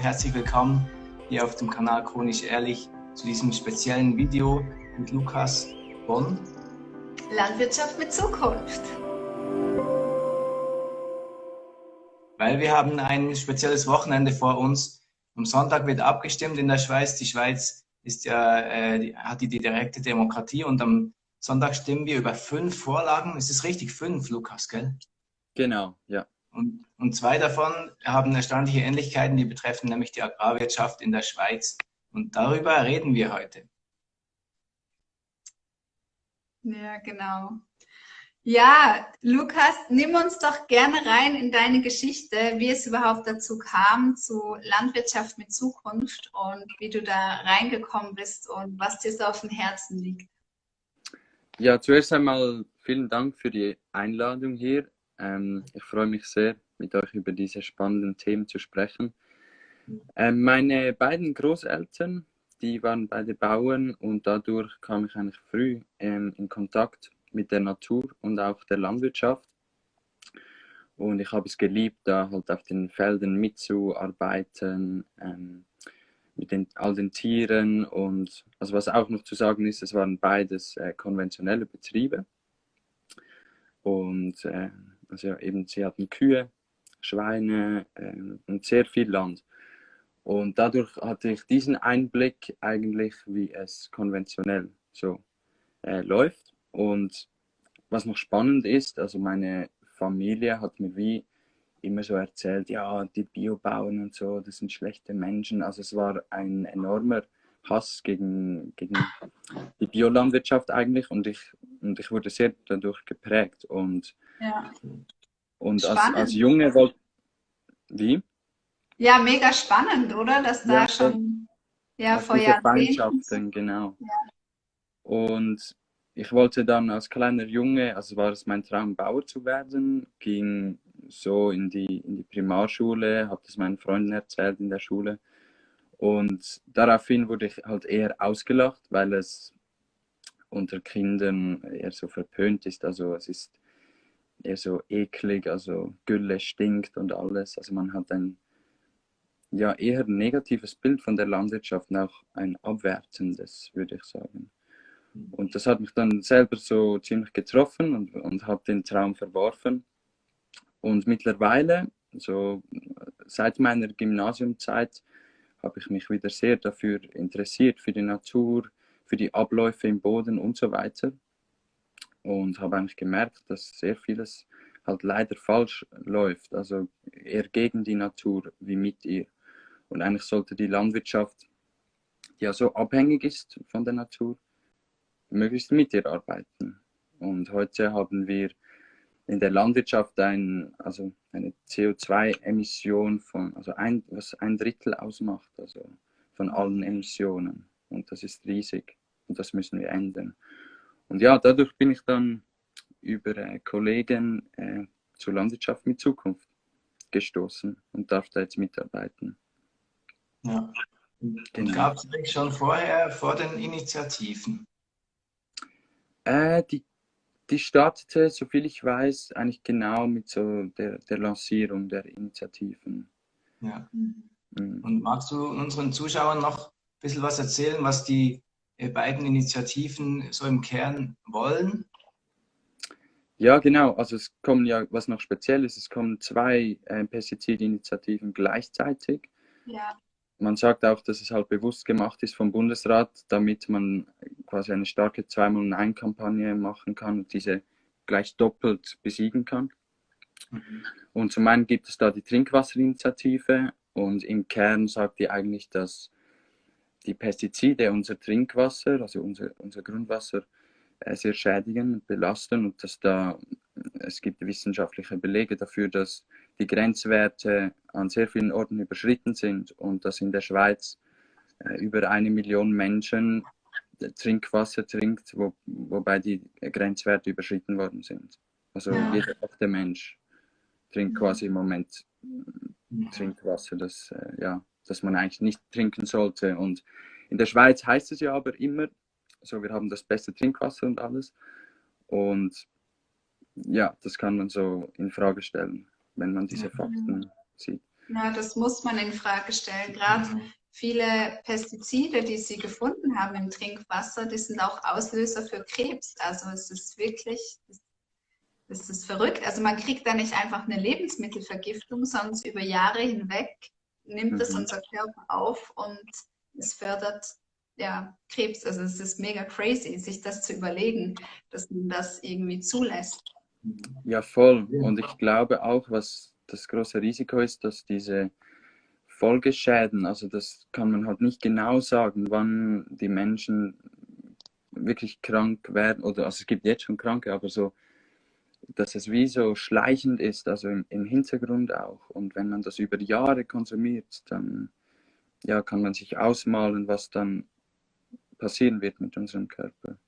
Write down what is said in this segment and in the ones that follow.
Herzlich willkommen hier auf dem Kanal Chronisch Ehrlich zu diesem speziellen Video mit Lukas von Landwirtschaft mit Zukunft. Weil wir haben ein spezielles Wochenende vor uns. Am Sonntag wird abgestimmt in der Schweiz. Die Schweiz ist ja, hat die direkte Demokratie und am Sonntag stimmen wir über 5 Vorlagen. Es ist richtig 5, Lukas, gell? Genau, ja. Und 2 davon haben erstaunliche Ähnlichkeiten, die betreffen nämlich die Agrarwirtschaft in der Schweiz. Und darüber reden wir heute. Ja, genau. Ja, Lukas, nimm uns doch gerne rein in deine Geschichte, wie es überhaupt dazu kam, zu Landwirtschaft mit Zukunft und wie du da reingekommen bist und was dir so auf dem Herzen liegt. Ja, zuerst einmal vielen Dank für die Einladung hier. Ich freue mich sehr, mit euch über diese spannenden Themen zu sprechen. Meine beiden Großeltern, die waren beide Bauern und dadurch kam ich eigentlich früh in Kontakt mit der Natur und auch der Landwirtschaft. Und ich habe es geliebt, da halt auf den Feldern mitzuarbeiten, mit all den Tieren. Und also was auch noch zu sagen ist, es waren beides konventionelle Betriebe. Und also eben, sie hatten Kühe, Schweine und sehr viel Land. Und dadurch hatte ich diesen Einblick eigentlich, wie es konventionell so läuft. Und was noch spannend ist, also meine Familie hat mir wie immer so erzählt, ja, die Biobauern und so, das sind schlechte Menschen. Also es war ein enormer Hass gegen die Biolandwirtschaft eigentlich und ich wurde sehr dadurch geprägt. Und Ja, als spannend. Junge wollte... Wie? Ja, mega spannend, oder? Dass Ja, da schon vor diese Jahrzehnten. Feindschaften, genau. Und ich wollte dann als kleiner Junge, also war es mein Traum, Bauer zu werden, ging so in die Primarschule, habe das meinen Freunden erzählt in der Schule. Und daraufhin wurde ich halt eher ausgelacht, weil es unter Kindern eher so verpönt ist. Also es ist eher so eklig, also Gülle stinkt und alles. Also man hat ein ja, eher negatives Bild von der Landwirtschaft und auch ein abwertendes, würde ich sagen. Und das hat mich dann selber so ziemlich getroffen und habe den Traum verworfen. Und mittlerweile, so seit meiner Gymnasiumzeit, habe ich mich wieder sehr dafür interessiert, für die Natur, für die Abläufe im Boden und so weiter. Und habe eigentlich gemerkt, dass sehr vieles halt leider falsch läuft, also eher gegen die Natur wie mit ihr. Und eigentlich sollte die Landwirtschaft, die ja so abhängig ist von der Natur, möglichst mit ihr arbeiten. Und heute haben wir in der Landwirtschaft also eine CO2-Emission von, also was ein Drittel ausmacht, also von allen Emissionen. Und das ist riesig und das müssen wir ändern. Und ja, dadurch bin ich dann über Kollegen zur Landwirtschaft mit Zukunft gestoßen und darf da jetzt mitarbeiten. Ja. Und Genau. gab es eigentlich schon vorher, vor den Initiativen? Die startete, soviel ich weiß, eigentlich genau mit so der Lancierung der Initiativen. Ja. Mhm. Und magst du unseren Zuschauern noch ein bisschen was erzählen, was die beiden Initiativen so im Kern wollen? Ja, genau. Also es kommen ja, was noch speziell ist, es kommen 2 Pestizidinitiativen gleichzeitig. Ja. Man sagt auch, dass es halt bewusst gemacht ist vom Bundesrat, damit man quasi eine starke 2-mal-Nein-Kampagne machen kann und diese gleich doppelt besiegen kann. Mhm. Und zum einen gibt es da die Trinkwasserinitiative und im Kern sagt die eigentlich, dass die Pestizide unser Trinkwasser, also unser Grundwasser, sehr schädigen und belasten und es gibt wissenschaftliche Belege dafür, dass die Grenzwerte an sehr vielen Orten überschritten sind und dass in der Schweiz über 1 Million Menschen Trinkwasser trinkt, wobei die Grenzwerte überschritten worden sind. Also jeder 8. Mensch trinkt quasi im Moment Trinkwasser, das man eigentlich nicht trinken sollte. Und in der Schweiz heißt es ja aber immer, so wir haben das beste Trinkwasser und alles. Und ja, das kann man so in Frage stellen, wenn man diese Fakten sieht. Ja, das muss man in Frage stellen. Gerade viele Pestizide, die sie gefunden haben im Trinkwasser, die sind auch Auslöser für Krebs. Also es ist wirklich, es ist verrückt. Also man kriegt da nicht einfach eine Lebensmittelvergiftung, sondern über Jahre hinweg nimmt es unser Körper auf und es fördert ja Krebs. Also es ist mega crazy, sich das zu überlegen, dass man das irgendwie zulässt. Ja, voll. Und ich glaube auch, was das große Risiko ist, dass diese Folgeschäden, also das kann man halt nicht genau sagen, wann die Menschen wirklich krank werden, oder also es gibt jetzt schon Kranke, aber so, dass es wie so schleichend ist, also im Hintergrund auch. Und wenn man das über Jahre konsumiert, dann ja, kann man sich ausmalen, was dann passieren wird mit unserem Körper.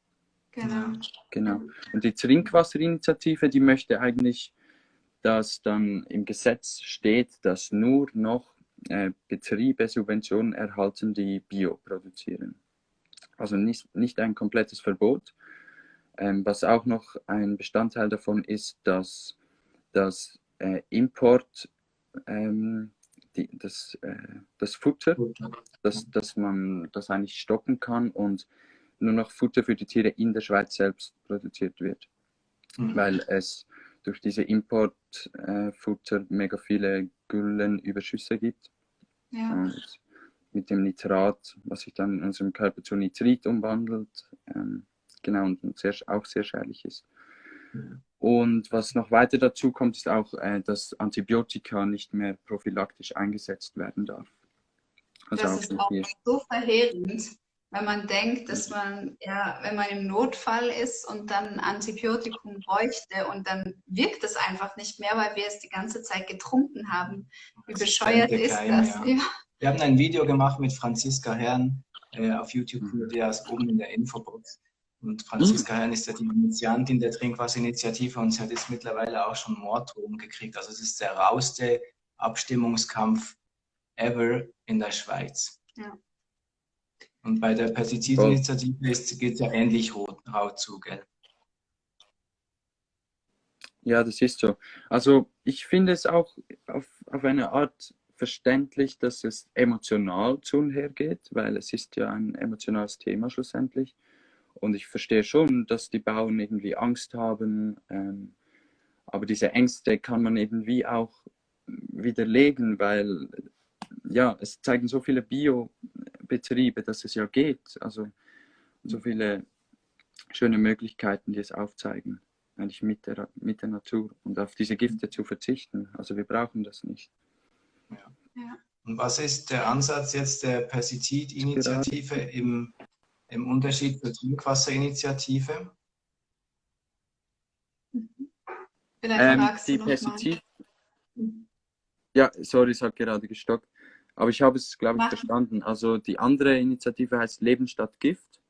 Genau. Genau. Und die Trinkwasserinitiative, die möchte eigentlich, dass dann im Gesetz steht, dass nur noch Betriebe Subventionen erhalten, die Bio produzieren. Also nicht ein komplettes Verbot. Was auch noch ein Bestandteil davon ist, dass das Import, das Futter, dass man das eigentlich stoppen kann und nur noch Futter für die Tiere in der Schweiz selbst produziert wird. Weil es durch diese Importfutter mega viele Güllenüberschüsse gibt. Ja. Und mit dem Nitrat, was sich dann in unserem Körper zu Nitrit umwandelt, genau, und auch sehr schädlich ist. Und was noch weiter dazu kommt, ist auch, dass Antibiotika nicht mehr prophylaktisch eingesetzt werden darf. Also Das ist auch so verheerend, wenn man denkt, dass man, ja, wenn man im Notfall ist und dann ein Antibiotikum bräuchte und dann wirkt es einfach nicht mehr, weil wir es die ganze Zeit getrunken haben. Wie bescheuert ist das? Ja. Wir haben ein Video gemacht mit Franziska Herrn, auf YouTube findet ihr das oben in der Infobox. Und Franziska Herrn ist ja die Initiantin der Trinkwasserinitiative und sie hat jetzt mittlerweile auch schon Morddrohungen gekriegt. Also es ist der rauste Abstimmungskampf ever in der Schweiz. Ja. Und bei der Pestizidinitiative geht es ja ähnlich rau zu, gell? Ja, das ist so. Also ich finde es auch auf eine Art verständlich, dass es emotional zu und her geht, weil es ist ja ein emotionales Thema schlussendlich. Und ich verstehe schon, dass die Bauern irgendwie Angst haben, aber diese Ängste kann man irgendwie auch widerlegen, weil ja, es zeigen so viele Biobetriebe, dass es ja geht. Also so viele schöne Möglichkeiten, die es aufzeigen, eigentlich mit der Natur und auf diese Gifte zu verzichten. Also wir brauchen das nicht. Ja. Ja. Und was ist der Ansatz jetzt der Pestizidinitiative im Unterschied zur Trinkwasserinitiative? Die Pestizid. Ja, sorry, es hat gerade gestockt. Aber ich habe es, glaube ich, verstanden. Also die andere Initiative heißt Leben statt Gift.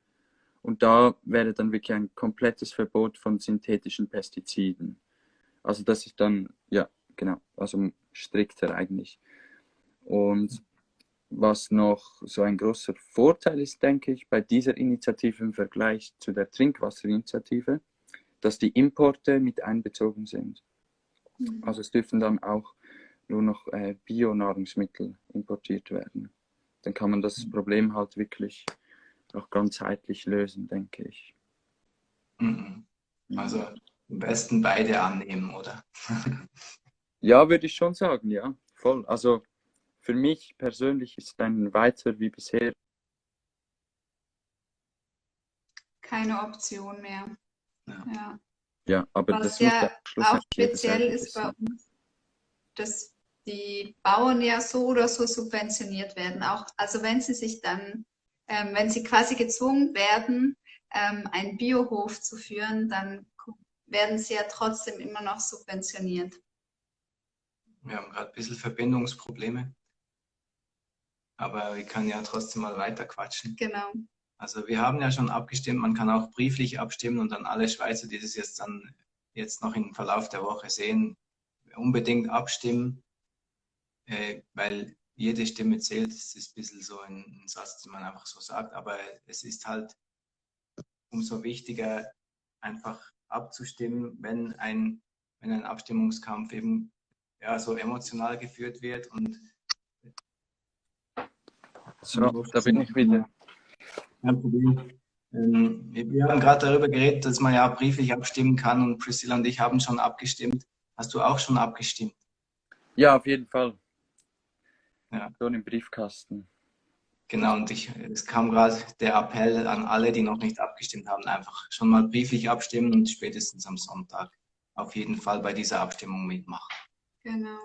Und da wäre dann wirklich ein komplettes Verbot von synthetischen Pestiziden. Also das ist dann, ja, genau, also strikter eigentlich. Und was noch so ein großer Vorteil ist, denke ich, bei dieser Initiative im Vergleich zu der Trinkwasserinitiative, dass die Importe mit einbezogen sind. Also es dürfen dann auch nur noch Bio-Nahrungsmittel importiert werden. Dann kann man das Problem halt wirklich auch ganzheitlich lösen, denke ich. Also am besten beide annehmen, oder? Ja, würde ich schon sagen, ja, voll. Also für mich persönlich ist ein weiter wie bisher keine Option mehr. Ja, ja, aber was das ja auch speziell ist bei uns, dass die Bauern ja so oder so subventioniert werden. Auch, also wenn sie sich dann, wenn sie quasi gezwungen werden, einen Biohof zu führen, dann werden sie ja trotzdem immer noch subventioniert. Wir haben gerade ein bisschen Verbindungsprobleme, aber wir können ja trotzdem mal weiter quatschen. Genau. Also wir haben ja schon abgestimmt, man kann auch brieflich abstimmen und dann alle Schweizer, die das jetzt noch im Verlauf der Woche sehen, unbedingt abstimmen, weil jede Stimme zählt. Das ist ein bisschen so ein Satz, den man einfach so sagt, aber es ist halt umso wichtiger, einfach abzustimmen, wenn ein Abstimmungskampf eben ja, so emotional geführt wird. Und So, da bin ich wieder. kein Problem. Wir haben gerade darüber geredet, dass man ja brieflich abstimmen kann, und Priscilla und ich haben schon abgestimmt. Hast du auch schon abgestimmt? Ja, auf jeden Fall. Ja. Schon im Briefkasten. Genau, und es kam gerade der Appell an alle, die noch nicht abgestimmt haben, einfach schon mal brieflich abstimmen und spätestens am Sonntag auf jeden Fall bei dieser Abstimmung mitmachen. Genau.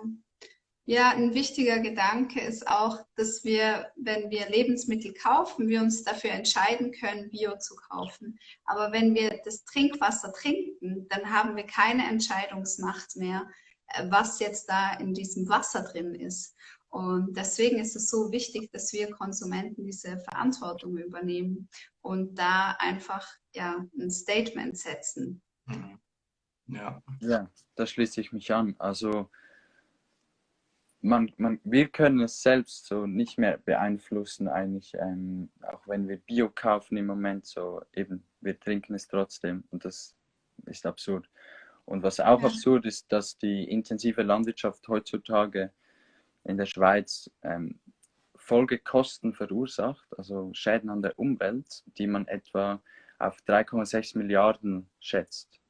Ja, ein wichtiger Gedanke ist auch, dass wir, wenn wir Lebensmittel kaufen, wir uns dafür entscheiden können, Bio zu kaufen. Aber wenn wir das Trinkwasser trinken, dann haben wir keine Entscheidungsmacht mehr, was jetzt da in diesem Wasser drin ist. Und deswegen ist es so wichtig, dass wir Konsumenten diese Verantwortung übernehmen und da einfach ja, ein Statement setzen. Ja. Ja, da schließe ich mich an. Also wir können es selbst so nicht mehr beeinflussen eigentlich, auch wenn wir Bio kaufen im Moment, so eben, wir trinken es trotzdem und das ist absurd. Und was auch absurd ist, dass die intensive Landwirtschaft heutzutage in der Schweiz Folgekosten verursacht, also Schäden an der Umwelt, die man etwa auf 3,6 Milliarden schätzt.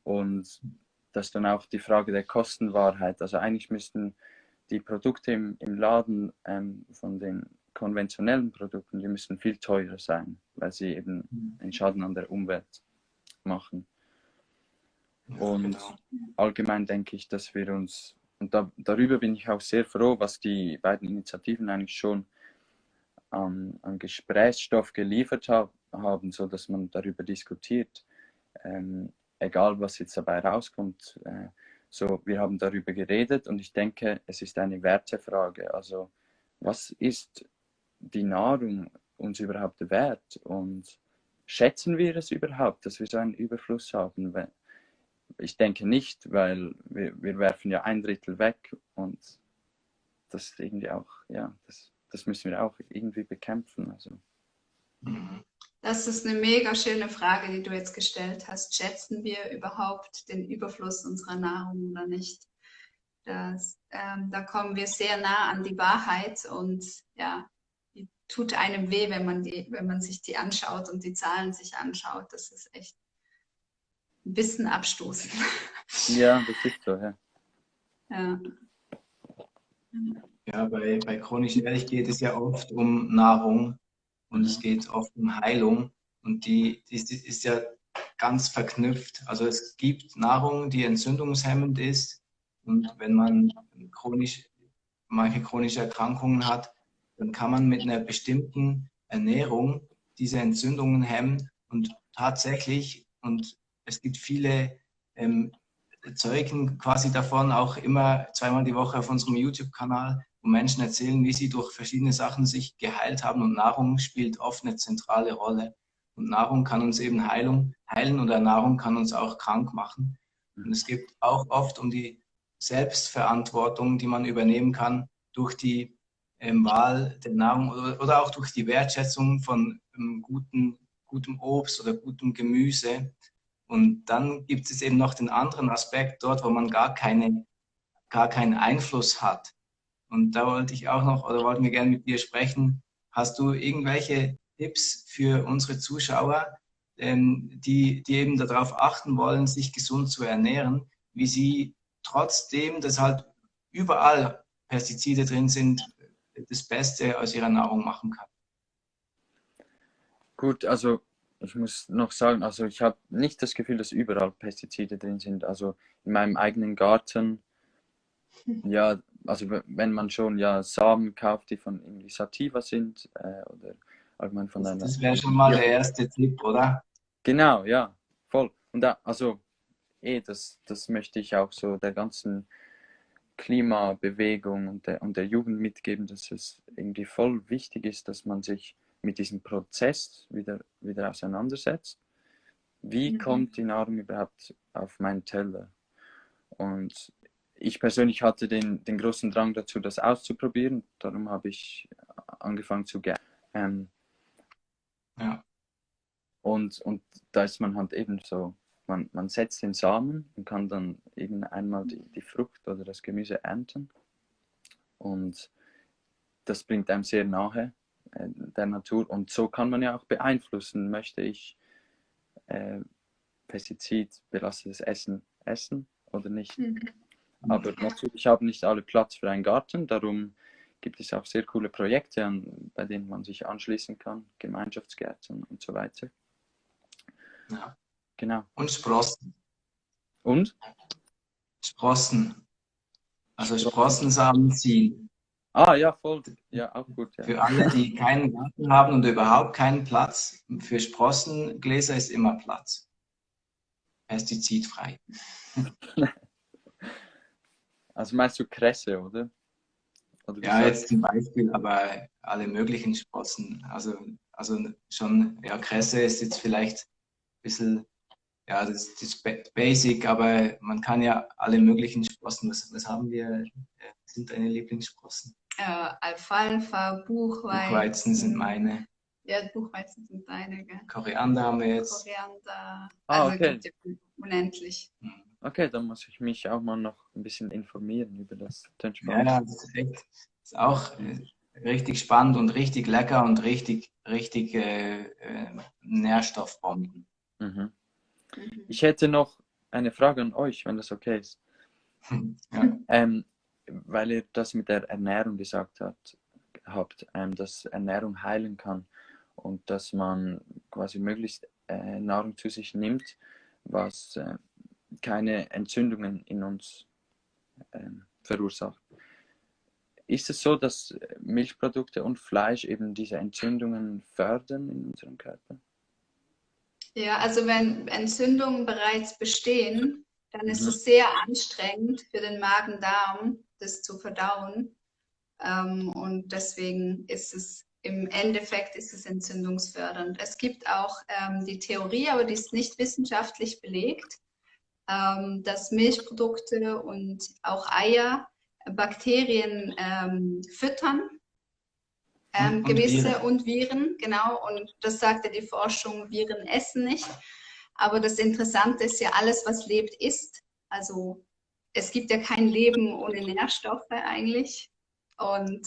Und das ist dann auch die Frage der Kostenwahrheit. Also eigentlich müssten die Produkte im Laden von den konventionellen Produkten, die müssen viel teurer sein, weil sie eben einen Schaden an der Umwelt machen. Und allgemein denke ich, dass wir uns, und darüber bin ich auch sehr froh, was die beiden Initiativen eigentlich schon an Gesprächsstoff geliefert haben, so dass man darüber diskutiert, egal was jetzt dabei rauskommt. So, wir haben darüber geredet und ich denke, es ist eine Wertefrage. Also, was ist die Nahrung uns überhaupt wert? Und schätzen wir es überhaupt, dass wir so einen Überfluss haben? Ich denke nicht, weil wir werfen ja 1/3 weg und das ist irgendwie auch, ja, das müssen wir auch irgendwie bekämpfen. Also. Das ist eine mega schöne Frage, die du jetzt gestellt hast. Schätzen wir überhaupt den Überfluss unserer Nahrung oder nicht? Da kommen wir sehr nah an die Wahrheit und ja, die tut einem weh, wenn man sich die anschaut und die Zahlen sich anschaut. Das ist echt ein bisschen abstoßend. Ja, das ist so, ja. Ja. Ja, bei chronisch ehrlich geht es ja oft um Nahrung und es geht oft um Heilung, und die ist ja ganz verknüpft. Also es gibt Nahrung, die entzündungshemmend ist, und wenn man manche chronische Erkrankungen hat, dann kann man mit einer bestimmten Ernährung diese Entzündungen hemmen, und tatsächlich, und es gibt viele Zeugen quasi davon, auch immer zweimal die Woche auf unserem YouTube-Kanal, wo Menschen erzählen, wie sie durch verschiedene Sachen sich geheilt haben, und Nahrung spielt oft eine zentrale Rolle. Und Nahrung kann uns eben heilen, oder Nahrung kann uns auch krank machen. Und es geht auch oft um die Selbstverantwortung, die man übernehmen kann durch die Wahl der Nahrung, oder auch durch die Wertschätzung von gutem Obst oder gutem Gemüse. Und dann gibt es eben noch den anderen Aspekt dort, wo man gar keinen Einfluss hat. Und da wollte ich auch noch, oder wollten wir gerne mit dir sprechen. Hast du irgendwelche Tipps für unsere Zuschauer, die eben darauf achten wollen, sich gesund zu ernähren, wie sie trotzdem, dass halt überall Pestizide drin sind, das Beste aus ihrer Nahrung machen kann? Gut, also ich muss noch sagen, also ich habe nicht das Gefühl, dass überall Pestizide drin sind. Also in meinem eigenen Garten, ja, also wenn man schon ja Samen kauft, die von irgendwie Sativa sind oder allgemein von einer. Das wäre schon mal der erste Tipp, oder? Genau, ja, voll. Und da, also das möchte ich auch so der ganzen Klimabewegung und der Jugend mitgeben, dass es irgendwie voll wichtig ist, dass man sich mit diesem Prozess wieder auseinandersetzt. Wie kommt die Nahrung überhaupt auf meinen Teller? Und ich persönlich hatte den großen Drang dazu, das auszuprobieren. Darum habe ich angefangen zu gern. Ja. Und da ist man halt eben so man setzt den Samen und kann dann eben einmal die Frucht oder das Gemüse ernten. Und das bringt einem sehr nahe der Natur. Und so kann man ja auch beeinflussen, möchte ich pestizidbelastetes Essen essen oder nicht. Aber natürlich haben nicht alle Platz für einen Garten, darum gibt es auch sehr coole Projekte, bei denen man sich anschließen kann, Gemeinschaftsgärten und so weiter. Ja. Genau. Und Sprossen. Und? Sprossen. Also Sprossensamen ziehen. Ah, ja, voll. Ja, auch gut. Ja. Für alle, die keinen Garten haben und überhaupt keinen Platz, für Sprossengläser ist immer Platz. Pestizidfrei. Also meinst du Kresse, oder? Ja, jetzt zum Beispiel, aber alle möglichen Sprossen. Also schon, ja, Kresse ist jetzt vielleicht ein bisschen, ja, das ist basic, aber man kann ja alle möglichen Sprossen. Was haben wir? Sind deine Lieblingssprossen? Alfalfa, Buchweizen sind meine. Ja, Buchweizen sind deine, gell? Koriander haben wir jetzt. Koriander. Also okay. Gibt es unendlich. Okay, dann muss ich mich auch mal noch ein bisschen informieren über das. Ja, das ist auch richtig spannend und richtig lecker und richtig Nährstoffbomben. Mhm. Ich hätte noch eine Frage an euch, wenn das okay ist. Ja. Weil ihr das mit der Ernährung gesagt habt, dass Ernährung heilen kann und dass man quasi möglichst Nahrung zu sich nimmt, was keine Entzündungen in uns verursacht. Ist es so, dass Milchprodukte und Fleisch eben diese Entzündungen fördern in unserem Körper? Ja, also wenn Entzündungen bereits bestehen, dann ist es sehr anstrengend für den Magen-Darm, das zu verdauen. Und deswegen ist es im Endeffekt entzündungsfördernd. Es gibt auch die Theorie, aber die ist nicht wissenschaftlich belegt, dass Milchprodukte und auch Eier Bakterien füttern. Gewisse und Viren, genau. Und das sagte die Forschung, Viren essen nicht. Aber das Interessante ist ja, alles, was lebt, isst. Also es gibt ja kein Leben ohne Nährstoffe eigentlich. Und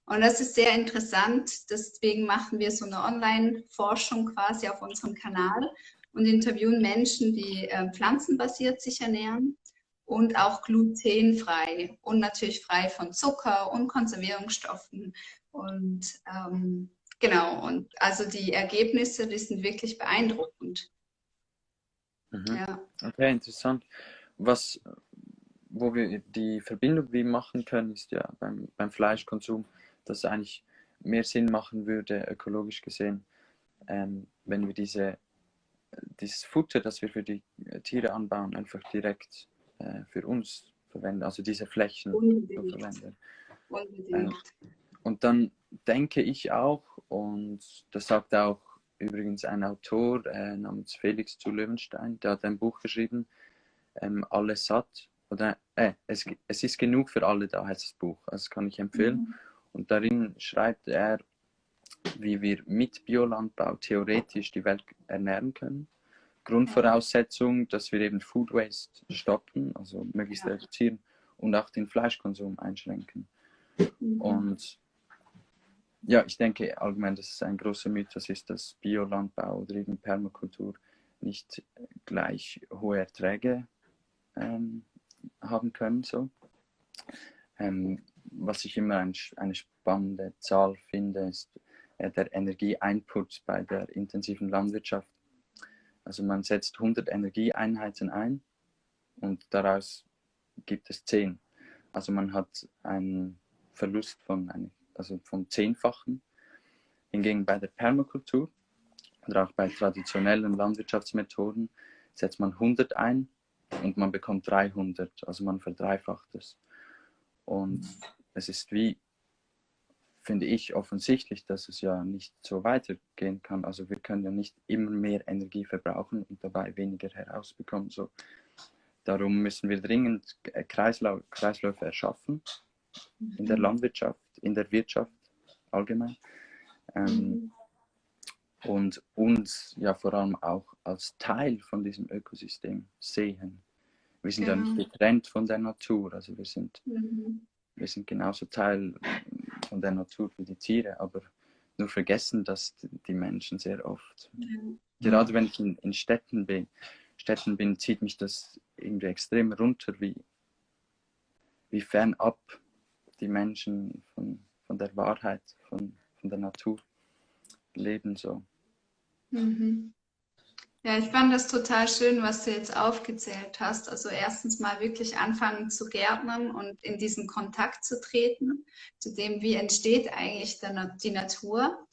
das ist sehr interessant. Deswegen machen wir so eine Online-Forschung quasi auf unserem Kanal und interviewen Menschen, die pflanzenbasiert sich ernähren und auch glutenfrei und natürlich frei von Zucker und Konservierungsstoffen. Und genau, und also die Ergebnisse, die sind wirklich beeindruckend. Ja. Okay, interessant. Wo wir die Verbindung wie machen können, ist ja beim Fleischkonsum, dass es eigentlich mehr Sinn machen würde, ökologisch gesehen, wenn wir dieses Futter, das wir für die Tiere anbauen, einfach direkt für uns verwenden, also diese Flächen verwenden. Und dann denke ich auch, und das sagt auch übrigens ein Autor namens Felix zu Löwenstein, der hat ein Buch geschrieben, Alles satt, oder es ist genug für alle da, heißt das Buch, also das kann ich empfehlen. Und darin schreibt er, wie wir mit Biolandbau theoretisch die Welt ernähren können. Grundvoraussetzung, dass wir eben Food Waste stoppen, also möglichst reduzieren und auch den Fleischkonsum einschränken. Und ja, ich denke allgemein, dass es ein großer Mythos ist, dass Biolandbau oder eben Permakultur nicht gleich hohe Erträge haben können. So. Was ich immer eine spannende Zahl finde, ist der Energieinput bei der intensiven Landwirtschaft. Also man setzt 100 Energieeinheiten ein und daraus gibt es 10. Also man hat einen Verlust vom 10-fachen. Hingegen bei der Permakultur oder auch bei traditionellen Landwirtschaftsmethoden setzt man 100 ein und man bekommt 300, also man verdreifacht es. Und es ist finde ich, offensichtlich, dass es ja nicht so weitergehen kann. Also wir können ja nicht immer mehr Energie verbrauchen und dabei weniger herausbekommen. So. Darum müssen wir dringend Kreisläufe erschaffen in der Landwirtschaft, in der Wirtschaft allgemein. und uns ja vor allem auch als Teil von diesem Ökosystem sehen. Wir sind ja nicht Genau. getrennt von der Natur, also wir sind Mhm. genauso Teil von der Natur wie die Tiere, aber nur vergessen das die Menschen sehr oft. Ja. Gerade wenn ich in Städten bin, zieht mich das irgendwie extrem runter, wie fernab die Menschen von der Wahrheit, von der Natur leben so. Mhm. Ja, ich fand das total schön, was du jetzt aufgezählt hast. Also erstens mal wirklich anfangen zu gärtnern und in diesen Kontakt zu treten, zu dem, wie entsteht eigentlich die Natur.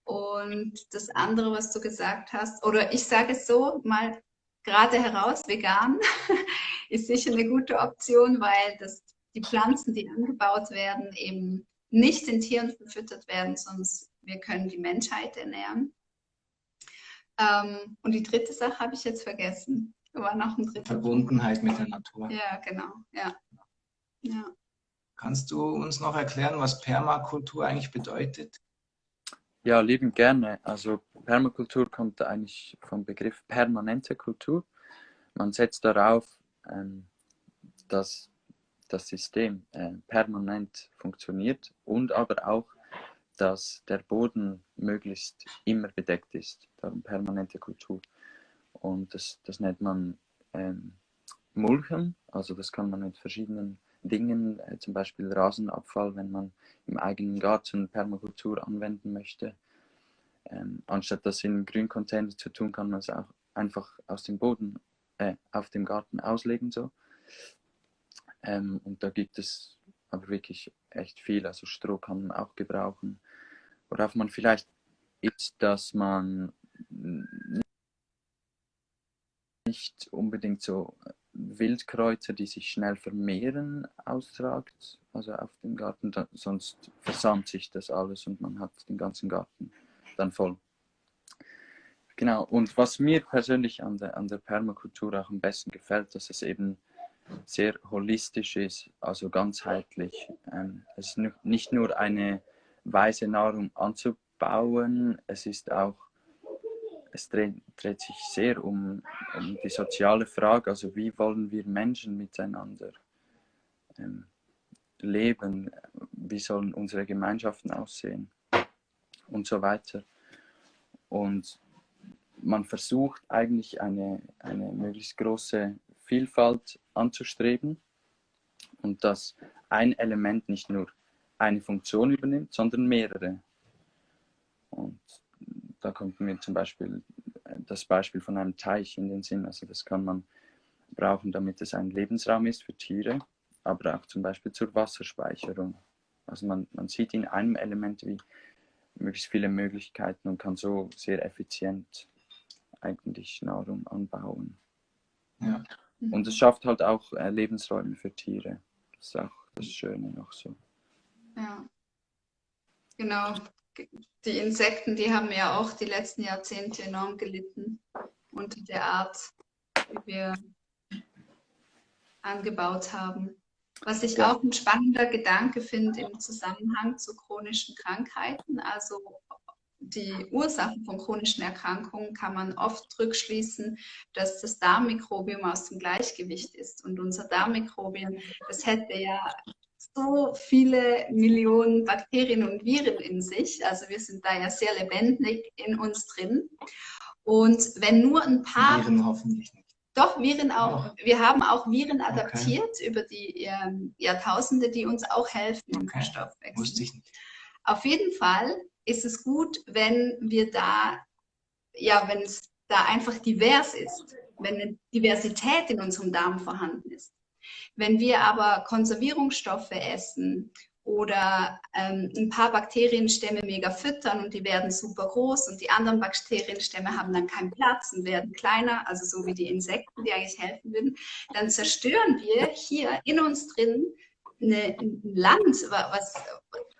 Und das andere, was du gesagt hast, oder ich sage es so, mal gerade heraus, vegan ist sicher eine gute Option, weil die Pflanzen, die angebaut werden, eben nicht den Tieren verfüttert werden, sonst wir können die Menschheit ernähren. Und die dritte Sache habe ich jetzt vergessen. War noch ein dritter Verbundenheit mit der Natur. Punkt. Ja, genau. Ja. Ja. Kannst du uns noch erklären, was Permakultur eigentlich bedeutet? Ja, liebend gerne. Also Permakultur kommt eigentlich vom Begriff permanente Kultur. Man setzt darauf, dass das System permanent funktioniert und aber auch, dass der Boden möglichst immer bedeckt ist. Darum permanente Kultur. Und das nennt man Mulchen. Also das kann man mit verschiedenen Dingen, zum Beispiel Rasenabfall, wenn man im eigenen Garten Permakultur anwenden möchte. Anstatt das in Grüncontainer zu tun, kann man es auch einfach aus dem Boden auf dem Garten auslegen. So. Und da gibt es aber wirklich echt viel. Also Stroh kann man auch gebrauchen. Worauf man vielleicht ist, dass man nicht unbedingt so Wildkräuter, die sich schnell vermehren, austragt, also auf dem Garten, sonst versandt sich das alles und man hat den ganzen Garten dann voll. Genau, und was mir persönlich an der Permakultur auch am besten gefällt, dass es eben sehr holistisch ist, also ganzheitlich. Es ist nicht nur eine weise Nahrung anzubauen, es dreht sich sehr um die soziale Frage, also wie wollen wir Menschen miteinander leben, wie sollen unsere Gemeinschaften aussehen und so weiter. Und man versucht eigentlich eine möglichst große Vielfalt anzustreben und dass ein Element nicht nur eine Funktion übernimmt, sondern mehrere. Und da kommt mir zum Beispiel das Beispiel von einem Teich in den Sinn. Also das kann man brauchen, damit es ein Lebensraum ist für Tiere, aber auch zum Beispiel zur Wasserspeicherung. Also man sieht in einem Element wie möglichst viele Möglichkeiten und kann so sehr effizient eigentlich Nahrung anbauen. Ja. Und es schafft halt auch Lebensräume für Tiere. Das ist auch das Schöne noch so. Ja, genau. Die Insekten, die haben ja auch die letzten Jahrzehnte enorm gelitten unter der Art, wie wir angebaut haben. Was ich Ja. auch ein spannender Gedanke finde im Zusammenhang zu chronischen Krankheiten, also die Ursachen von chronischen Erkrankungen kann man oft rückschließen, dass das Darmmikrobiom aus dem Gleichgewicht ist. Und unser Darmmikrobiom, das hätte ja so viele Millionen Bakterien und Viren in sich. Also wir sind da ja sehr lebendig in uns drin. Und wenn nur ein paar... Viren hoffentlich nicht. Doch, Viren auch. Oh. Wir haben auch Viren Okay. adaptiert über die Jahrtausende, die uns auch helfen im Okay. Stoffwechsel. Wusste ich nicht. Auf jeden Fall ist es gut, wenn wir da, ja, wenn es da einfach divers ist, wenn eine Diversität in unserem Darm vorhanden ist. Wenn wir aber Konservierungsstoffe essen oder ein paar Bakterienstämme mega füttern und die werden super groß und die anderen Bakterienstämme haben dann keinen Platz und werden kleiner, also so wie die Insekten, die eigentlich helfen würden, dann zerstören wir hier in uns drin ein Land,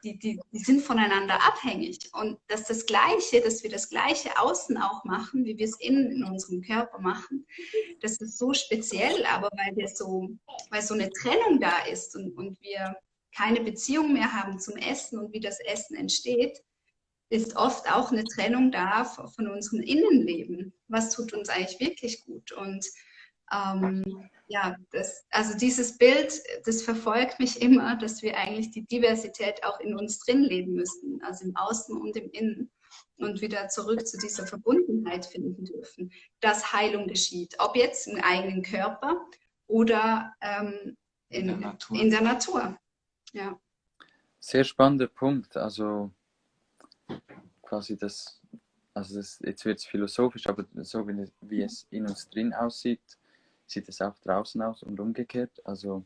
die sind voneinander abhängig. Und dass wir das Gleiche außen auch machen, wie wir es innen in unserem Körper machen, das ist so speziell, aber weil so eine Trennung da ist und wir keine Beziehung mehr haben zum Essen und wie das Essen entsteht, ist oft auch eine Trennung da von unserem Innenleben. Was tut uns eigentlich wirklich gut? Und ja, also dieses Bild, das verfolgt mich immer, dass wir eigentlich die Diversität auch in uns drin leben müssen, also im Außen und im Innen, und wieder zurück zu dieser Verbundenheit finden dürfen, dass Heilung geschieht, ob jetzt im eigenen Körper oder in der Natur. Ja. Sehr spannender Punkt. Also quasi jetzt wird es philosophisch, aber so wie es in uns drin aussieht, sieht es auch draußen aus und umgekehrt. Also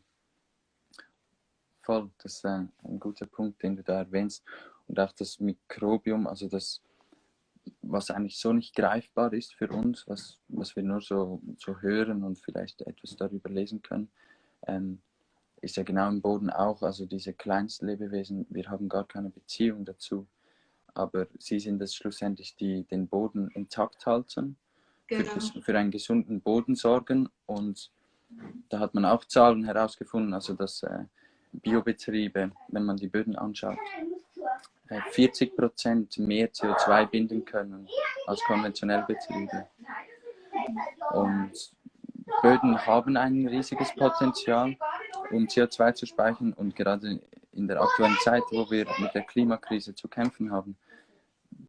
voll, das ist ein guter Punkt, den du da erwähnst. Und auch das Mikrobiom, also das, was eigentlich so nicht greifbar ist für uns, was wir nur so hören und vielleicht etwas darüber lesen können, ist ja genau im Boden auch. Also diese Kleinstlebewesen, wir haben gar keine Beziehung dazu, aber sie sind es schlussendlich, die den Boden intakt halten, Genau. für einen gesunden Boden sorgen. Und da hat man auch Zahlen herausgefunden, also dass Biobetriebe, wenn man die Böden anschaut, 40% mehr CO2 binden können als konventionelle Betriebe. Und Böden haben ein riesiges Potenzial, um CO2 zu speichern, und gerade in der aktuellen Zeit, wo wir mit der Klimakrise zu kämpfen haben,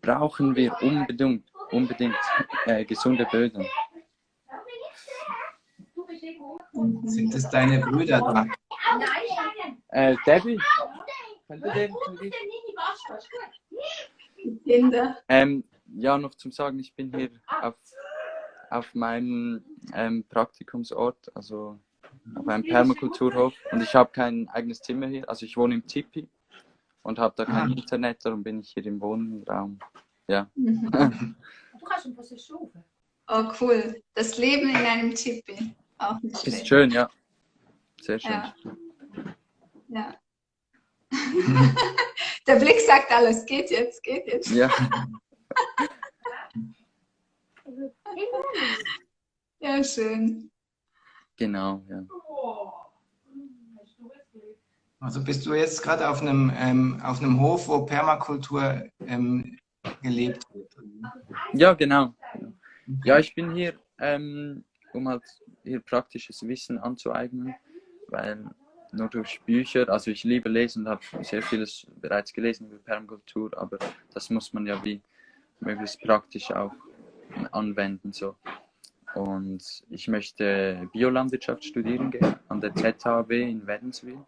brauchen wir unbedingt gesunde Böden. Sind es deine Brüder da? Debbie? Kinder. Ja, noch zum Sagen, ich bin hier auf meinem Praktikumsort, also auf einem Permakulturhof, und ich habe kein eigenes Zimmer hier, also ich wohne im Tipi und habe da kein Internet, darum bin ich hier im Wohnraum. Ja. Du kannst ein bisschen schlafen. Oh, cool. Das Leben in einem Tipi. Auch nicht schlecht. Ist schön, ja. Sehr schön. Ja. Der Blick sagt alles. Geht jetzt. Ja. Ja, schön. Genau, ja. Also bist du jetzt gerade auf einem Hof, wo Permakultur gelebt wird? Ja, genau. Ja, ich bin hier, um halt hier praktisches Wissen anzueignen, weil nur durch Bücher, also ich liebe Lesen und habe sehr vieles bereits gelesen über Permakultur, aber das muss man ja wie möglichst praktisch auch anwenden. So. Und ich möchte Biolandwirtschaft studieren gehen an der ZHW in Wädenswil,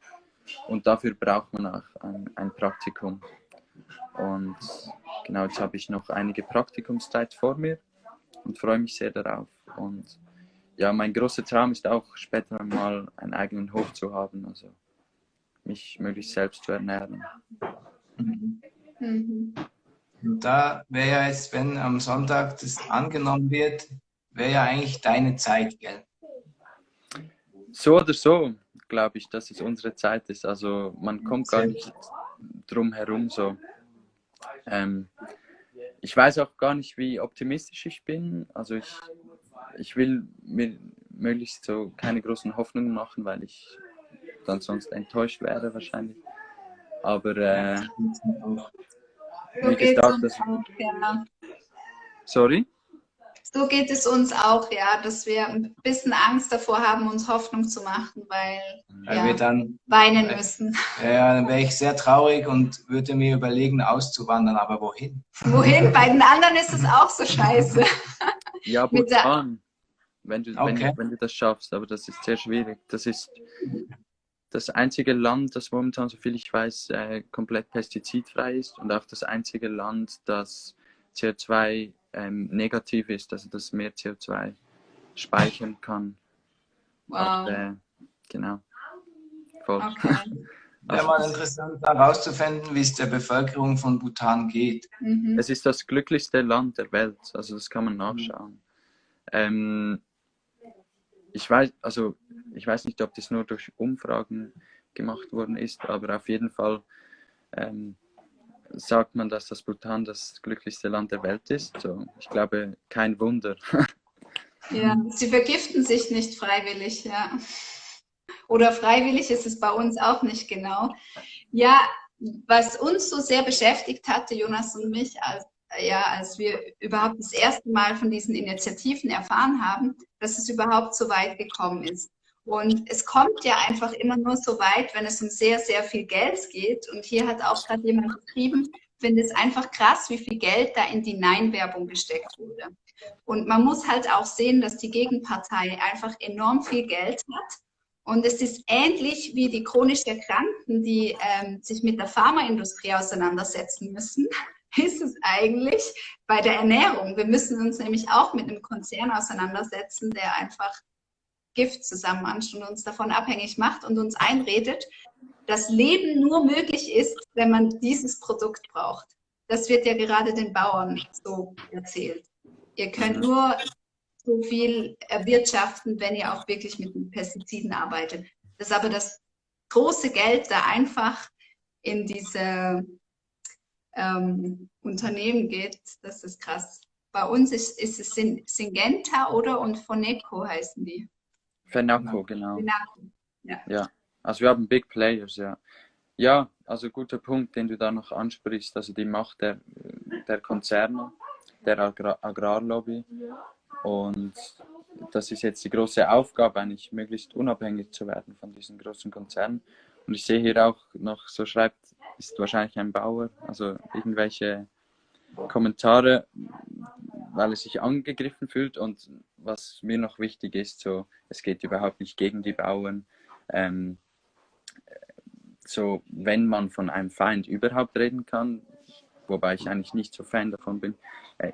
und dafür braucht man auch ein Praktikum. Und genau, jetzt habe ich noch einige Praktikumszeit vor mir und freue mich sehr darauf. Und ja, mein großer Traum ist auch, später einmal einen eigenen Hof zu haben, also mich möglichst selbst zu ernähren. Mhm. Und da wäre ja jetzt, wenn am Sonntag das angenommen wird, wäre ja eigentlich deine Zeit, gell? So oder so, glaube ich, dass es unsere Zeit ist. Also man kommt gar nicht drum herum so. Ich weiß auch gar nicht, wie optimistisch ich bin. Also ich will mir möglichst so keine großen Hoffnungen machen, weil ich dann sonst enttäuscht wäre wahrscheinlich. Aber So geht es uns auch, ja. Sorry? So geht es uns auch, ja, dass wir ein bisschen Angst davor haben, uns Hoffnung zu machen, weil wir dann weinen müssen. Ja, dann wäre ich sehr traurig und würde mir überlegen, auszuwandern, aber wohin? Wohin? Bei den anderen ist es auch so scheiße. Ja, Bhutan, wenn du das schaffst, aber das ist sehr schwierig. Das ist das einzige Land, das momentan, soviel ich weiß, komplett pestizidfrei ist, und auch das einzige Land, das CO2 negativ ist, also das mehr CO2 speichern kann. Wow. Und, genau. Voll. Okay. Wäre mal interessant herauszufinden, wie es der Bevölkerung von Bhutan geht. Mhm. Es ist das glücklichste Land der Welt, also das kann man nachschauen. Ich weiß nicht, ob das nur durch Umfragen gemacht worden ist, aber auf jeden Fall sagt man, dass das Bhutan das glücklichste Land der Welt ist. So, ich glaube, kein Wunder. Ja, sie vergiften sich nicht freiwillig, ja. Oder freiwillig ist es bei uns auch nicht genau. Ja, was uns so sehr beschäftigt hatte, Jonas und mich, als wir überhaupt das erste Mal von diesen Initiativen erfahren haben, dass es überhaupt so weit gekommen ist. Und es kommt ja einfach immer nur so weit, wenn es um sehr, sehr viel Geld geht. Und hier hat auch gerade jemand geschrieben, ich finde es einfach krass, wie viel Geld da in die Nein-Werbung gesteckt wurde. Und man muss halt auch sehen, dass die Gegenpartei einfach enorm viel Geld hat. Und es ist ähnlich wie die chronisch Erkrankten, die sich mit der Pharmaindustrie auseinandersetzen müssen, ist es eigentlich bei der Ernährung. Wir müssen uns nämlich auch mit einem Konzern auseinandersetzen, der einfach Gift zusammenmanscht und uns davon abhängig macht und uns einredet, dass Leben nur möglich ist, wenn man dieses Produkt braucht. Das wird ja gerade den Bauern so erzählt. Ihr könnt nur so viel erwirtschaften, wenn ihr auch wirklich mit Pestiziden arbeitet. Dass aber das große Geld da einfach in diese Unternehmen geht, das ist krass. Bei uns ist es Syngenta, oder? Und Foneco heißen die. Fenaco, genau. Fenaco, ja. Ja, also wir haben Big Players, ja. Ja, also guter Punkt, den du da noch ansprichst, also die Macht der Konzerne, der Agrarlobby. Und das ist jetzt die große Aufgabe, eigentlich möglichst unabhängig zu werden von diesen großen Konzernen. Und ich sehe hier auch noch, so schreibt, ist wahrscheinlich ein Bauer, also irgendwelche Kommentare, weil er sich angegriffen fühlt. Und was mir noch wichtig ist, so, es geht überhaupt nicht gegen die Bauern. So, wenn man von einem Feind überhaupt reden kann, wobei ich eigentlich nicht so Fan davon bin,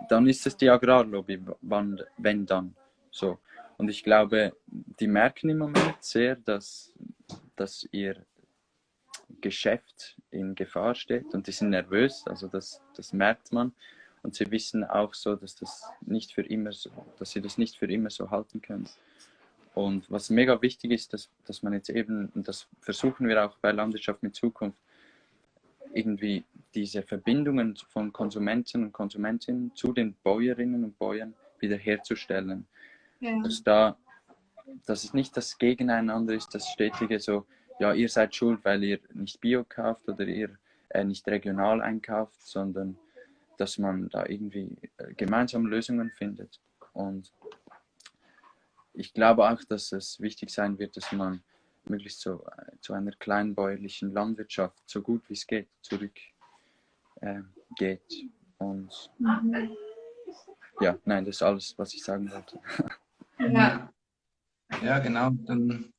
dann ist es die Agrarlobby, wenn dann. So. Und ich glaube, die merken im Moment sehr, dass ihr Geschäft in Gefahr steht und die sind nervös, also das merkt man. Und sie wissen auch so, dass sie das nicht für immer so halten können. Und was mega wichtig ist, dass man jetzt eben, und das versuchen wir auch bei Landwirtschaft mit Zukunft, irgendwie diese Verbindungen von Konsumenten und Konsumentinnen zu den Bäuerinnen und Bäuern wiederherzustellen. Ja. Dass es nicht das Gegeneinander ist, das stetige so, ja, ihr seid schuld, weil ihr nicht Bio kauft oder ihr nicht regional einkauft, sondern dass man da irgendwie gemeinsam Lösungen findet. Und ich glaube auch, dass es wichtig sein wird, dass man möglichst so zu einer kleinbäuerlichen Landwirtschaft, so gut wie es geht, zurückgeht. Und ja, nein, das ist alles, was ich sagen wollte. Ja, genau. Dann,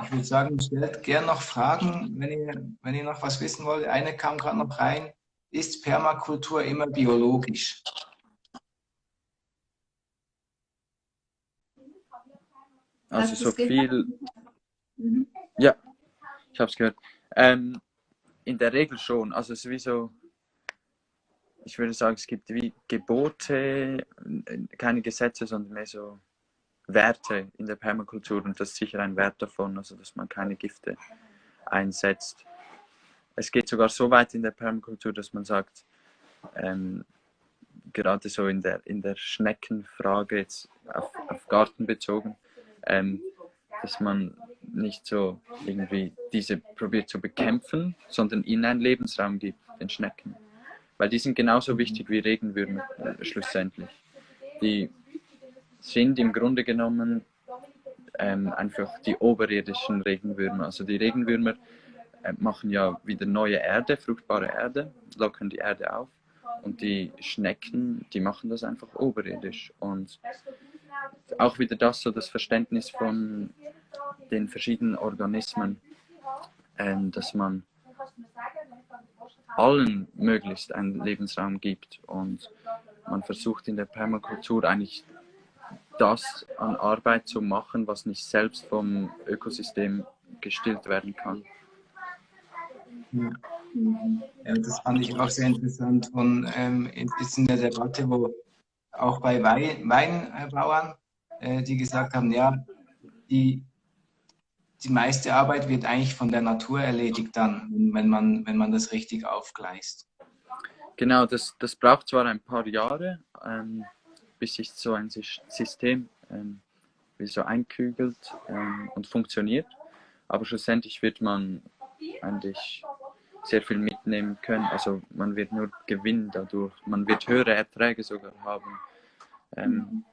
ich würde sagen, stellt gerne noch Fragen, wenn ihr noch was wissen wollt. Eine kam gerade noch rein. Ist Permakultur immer biologisch? Also so viel... Ja, ich habe es gehört. In der Regel schon. Also es ist wie so, ich würde sagen, es gibt wie Gebote, keine Gesetze, sondern mehr so Werte in der Permakultur, und das ist sicher ein Wert davon, also dass man keine Gifte einsetzt. Es geht sogar so weit in der Permakultur, dass man sagt, gerade so in der Schneckenfrage, jetzt auf Garten bezogen, dass man nicht so irgendwie diese probiert zu bekämpfen, sondern ihnen einen Lebensraum gibt, den Schnecken. Weil die sind genauso wichtig wie Regenwürmer schlussendlich. Die sind im Grunde genommen einfach die oberirdischen Regenwürmer. Also die Regenwürmer machen ja wieder neue Erde, fruchtbare Erde, lockern die Erde auf. Und die Schnecken, die machen das einfach oberirdisch. Und auch wieder das Verständnis von den verschiedenen Organismen, dass man allen möglichst einen Lebensraum gibt. Und man versucht in der Permakultur eigentlich das an Arbeit zu machen, was nicht selbst vom Ökosystem gestillt werden kann. Ja, das fand ich auch sehr interessant. Und ist in der Debatte, wo auch bei Weinbauern, die gesagt haben, ja, die meiste Arbeit wird eigentlich von der Natur erledigt dann, wenn man das richtig aufgleist. Genau, das braucht zwar ein paar Jahre, bis sich so ein System wie so einkügelt und funktioniert, aber schlussendlich wird man eigentlich sehr viel mitnehmen können. Also man wird nur gewinnen dadurch. Man wird höhere Erträge sogar haben.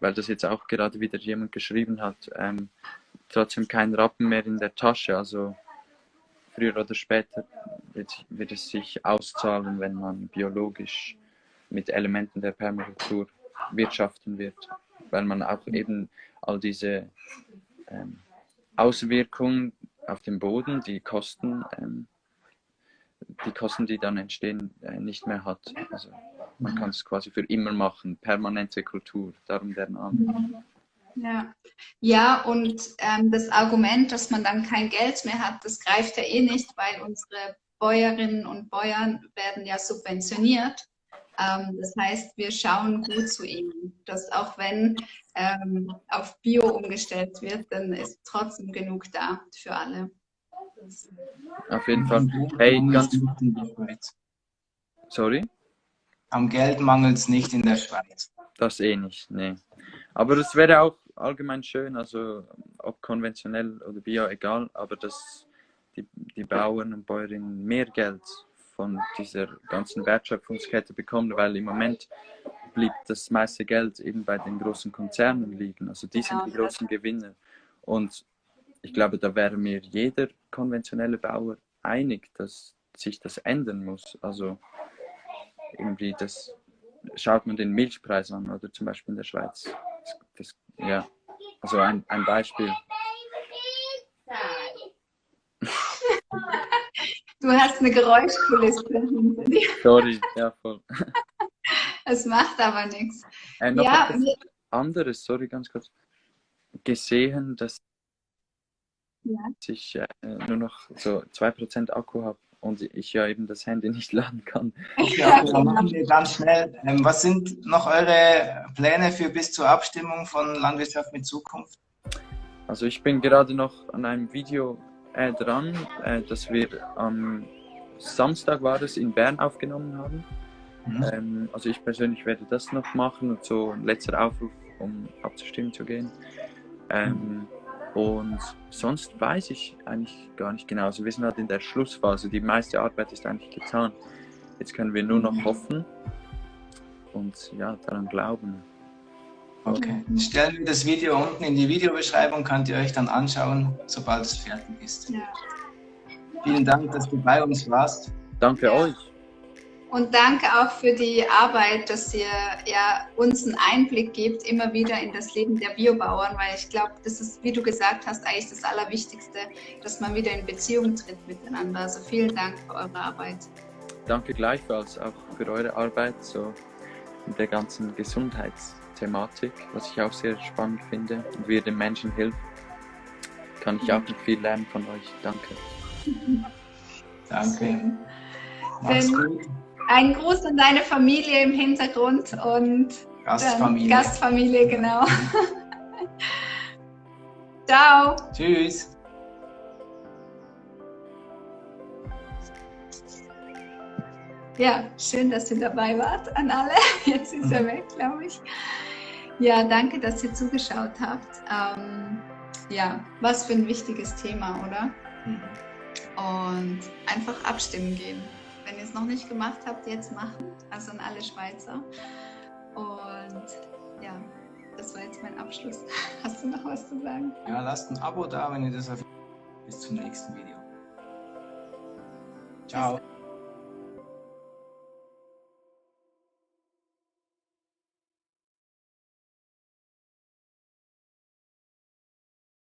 Weil das jetzt auch gerade wieder jemand geschrieben hat. Trotzdem kein Rappen mehr in der Tasche. Also früher oder später wird es sich auszahlen, wenn man biologisch mit Elementen der Permakultur wirtschaften wird. Weil man auch eben all diese Auswirkungen auf den Boden, die Kosten, die dann entstehen, nicht mehr hat. Also man kann es quasi für immer machen, permanente Kultur, darum der Name. Ja, ja, und das Argument, dass man dann kein Geld mehr hat, das greift ja eh nicht, weil unsere Bäuerinnen und Bauern werden ja subventioniert. Das heißt, wir schauen gut zu ihnen, dass auch wenn auf Bio umgestellt wird, dann ist trotzdem genug da für alle. Auf jeden Fall. Hey, Sorry? Am Geld mangelt es nicht in der Schweiz. Das eh nicht, nee. Aber es wäre auch allgemein schön, also ob konventionell oder Bio, egal, aber dass die Bauern und Bäuerinnen mehr Geld von dieser ganzen Wertschöpfungskette bekommen, weil im Moment blieb das meiste Geld eben bei den großen Konzernen liegen. Also die sind die großen Gewinner. Und ich glaube, da wäre mir jeder konventionelle Bauer einig, dass sich das ändern muss. Also irgendwie schaut man den Milchpreis an, oder zum Beispiel in der Schweiz. Ja, also ein Beispiel. Du hast eine Geräuschkulisse hinter dir. Sorry, ja voll. Es macht aber nichts. Noch etwas anderes, sorry, ganz kurz. Gesehen, dass ich nur noch so 2% Akku habe und ich ja eben das Handy nicht laden kann. Ja, dann machen wir ganz schnell. Was sind noch eure Pläne für bis zur Abstimmung von Landwirtschaft mit Zukunft? Also ich bin gerade noch an einem Video dran, das wir am Samstag war es in Bern aufgenommen haben. Also ich persönlich werde das noch machen und so ein letzter Aufruf, um abzustimmen zu gehen. Und sonst weiß ich eigentlich gar nicht genau. Also wir sind halt in der Schlussphase. Die meiste Arbeit ist eigentlich getan. Jetzt können wir nur noch hoffen und ja, daran glauben. Okay. Stellen wir das Video unten in die Videobeschreibung, könnt ihr euch dann anschauen, sobald es fertig ist. Ja. Vielen Dank, dass du bei uns warst. Danke euch. Und danke auch für die Arbeit, dass ihr uns einen Einblick gebt, immer wieder in das Leben der Biobauern, weil ich glaube, das ist, wie du gesagt hast, eigentlich das Allerwichtigste, dass man wieder in Beziehung tritt miteinander. Also vielen Dank für eure Arbeit. Danke gleichfalls auch für eure Arbeit, so in der ganzen Gesundheitsthematik, was ich auch sehr spannend finde und wie ihr den Menschen hilft. Kann ich auch noch viel lernen von euch. Danke. Danke. Mach's gut. Ein Gruß an deine Familie im Hintergrund und Gastfamilie, genau. Ciao. Tschüss. Ja, schön, dass ihr dabei wart, an alle. Jetzt ist er weg, glaube ich. Ja, danke, dass ihr zugeschaut habt. Ja, was für ein wichtiges Thema, oder? Und einfach abstimmen gehen. Wenn ihr es noch nicht gemacht habt, jetzt machen. Also an alle Schweizer. Und ja, das war jetzt mein Abschluss. Hast du noch was zu sagen? Ja, lasst ein Abo da, wenn ihr das auf. Bis zum nächsten Video. Ciao.